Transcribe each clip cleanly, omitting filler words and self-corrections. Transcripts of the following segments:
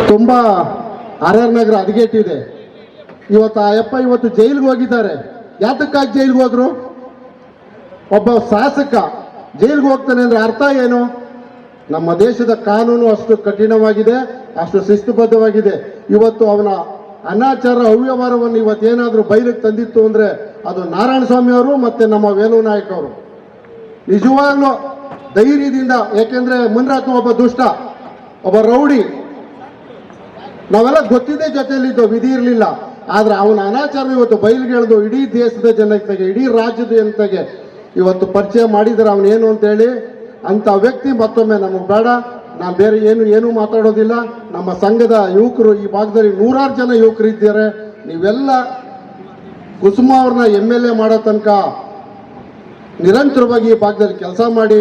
ತುಂಬ ಆರ್ ನಗರ ಹದಗೆಟ್ಟಿದೆ. ಇವತ್ತು ಆ ಯಪ್ಪ ಇವತ್ತು ಜೈಲಿಗೆ ಹೋಗಿದ್ದಾರೆ. ಯಾತಕ್ಕಾಗಿ ಜೈಲಿಗೆ ಹೋದ್ರು? ಒಬ್ಬ ಶಾಸಕ ಜೈಲಿಗೆ ಹೋಗ್ತಾನೆ ಅಂದ್ರೆ ಅರ್ಥ ಏನು? ನಮ್ಮ ದೇಶದ ಕಾನೂನು ಅಷ್ಟು ಕಠಿಣವಾಗಿದೆ, ಅಷ್ಟು ಶಿಸ್ತುಬದ್ಧವಾಗಿದೆ. ಇವತ್ತು ಅವನ ಅನಾಚಾರ ಅವ್ಯವಹಾರವನ್ನು ಇವತ್ತೇನಾದರೂ ಬಯಲಿಗೆ ತಂದಿತ್ತು ಅಂದ್ರೆ ಅದು ನಾರಾಯಣ ಸ್ವಾಮಿ ಅವರು ಮತ್ತೆ ನಮ್ಮ ವೇಣು ನಾಯಕ್ ಅವರು. ನಿಜವಾಗ್ಲೂ ಧೈರ್ಯದಿಂದ, ಯಾಕೆಂದ್ರೆ ಮುನ್ರಾತ್ನ ಒಬ್ಬ ದುಷ್ಟ, ಒಬ್ಬ ರೌಡಿ, ನಾವೆಲ್ಲ ಗೊತ್ತಿದ್ದೇ ಜೊತೆಯಲ್ಲಿದ್ದು, ವಿಧಿ ಇರಲಿಲ್ಲ. ಆದ್ರೆ ಅವನ ಅನಾಚಾರ ಇವತ್ತು ಬಯಲಿಗೆ ಎಳೆದು ಇಡೀ ದೇಶದ ಜನತೆಗೆ, ಇಡೀ ರಾಜ್ಯದ ಜನತೆಗೆ ಇವತ್ತು ಪರಿಚಯ ಮಾಡಿದ್ರೆ ಅವನೇನು ಅಂತೇಳಿ. ಅಂತ ವ್ಯಕ್ತಿ ಮತ್ತೊಮ್ಮೆ ನಮಗೆ ಬೇಡ. ನಾನು ಬೇರೆ ಏನು ಮಾತಾಡೋದಿಲ್ಲ. ನಮ್ಮ ಸಂಘದ ಯುವಕರು ಈ ಭಾಗದಲ್ಲಿ 100 ಜನ ಯುವಕರು ಇದ್ದಾರೆ. ನೀವೆಲ್ಲ ಕುಸುಮ ಅವ್ರನ್ನ MLA ಮಾಡೋ ತನಕ ನಿರಂತರವಾಗಿ ಈ ಭಾಗದಲ್ಲಿ ಕೆಲಸ ಮಾಡಿ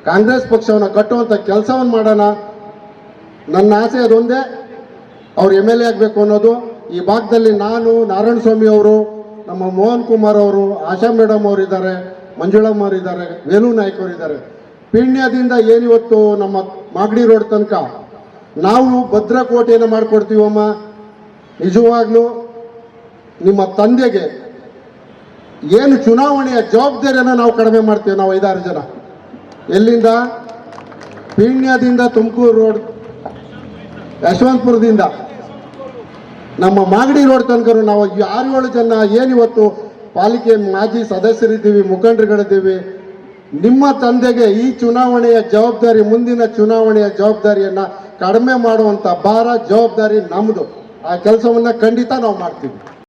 ಕಾಂಗ್ರೆಸ್ ಪಕ್ಷವನ್ನು ಕಟ್ಟುವಂಥ ಕೆಲಸವನ್ನು ಮಾಡೋಣ. ನನ್ನ ಆಸೆ ಅದೊಂದೇ, ಅವ್ರು MLA ಆಗಬೇಕು ಅನ್ನೋದು. ಈ ಭಾಗದಲ್ಲಿ ನಾನು, ನಾರಾಯಣ ಸ್ವಾಮಿ ಅವರು, ನಮ್ಮ ಮೋಹನ್ ಕುಮಾರ್ ಅವರು, ಆಶಾ ಮೇಡಮ್ ಅವರಿದ್ದಾರೆ, ಮಂಜುಳಮ್ಮ ಅವರಿದ್ದಾರೆ, ವೇಣು ನಾಯಕ್ ಅವರಿದ್ದಾರೆ. ಪೀಣ್ಯದಿಂದ ಏನಿವತ್ತು ನಮ್ಮ ಮಾಗಡಿ ರೋಡ್ ತನಕ ನಾವು ಭದ್ರಕೋಟೆಯನ್ನು ಮಾಡಿಕೊಡ್ತೀವಮ್ಮ. ನಿಜವಾಗ್ಲೂ ನಿಮ್ಮ ತಂದೆಗೆ ಏನು ಚುನಾವಣೆಯ ಜವಾಬ್ದಾರಿಯನ್ನು ನಾವು ಕಡಿಮೆ ಮಾಡ್ತೀವಿ. ನಾವು 5-6 ಜನ ಎಲ್ಲಿಂದ, ಪೀಣ್ಯದಿಂದ ತುಮಕೂರು ರೋಡ್, ಯಶವಂತಪುರದಿಂದ ನಮ್ಮ ಮಾಗಡಿ ರೋಡ್ ತನಕ ನಾವು 6-7 ಜನ ಏನಿವತ್ತು ಪಾಲಿಕೆ ಮಾಜಿ ಸದಸ್ಯರಿದ್ದೀವಿ, ಮುಖಂಡರುಗಳಿದ್ದೀವಿ. ನಿಮ್ಮ ತಂದೆಗೆ ಈ ಚುನಾವಣೆಯ ಜವಾಬ್ದಾರಿ, ಮುಂದಿನ ಚುನಾವಣೆಯ ಜವಾಬ್ದಾರಿಯನ್ನು ಕಡಿಮೆ ಮಾಡುವಂಥ ಭಾರ, ಜವಾಬ್ದಾರಿ ನಮ್ಮದು. ಆ ಕೆಲಸವನ್ನು ಖಂಡಿತ ನಾವು ಮಾಡ್ತೀವಿ.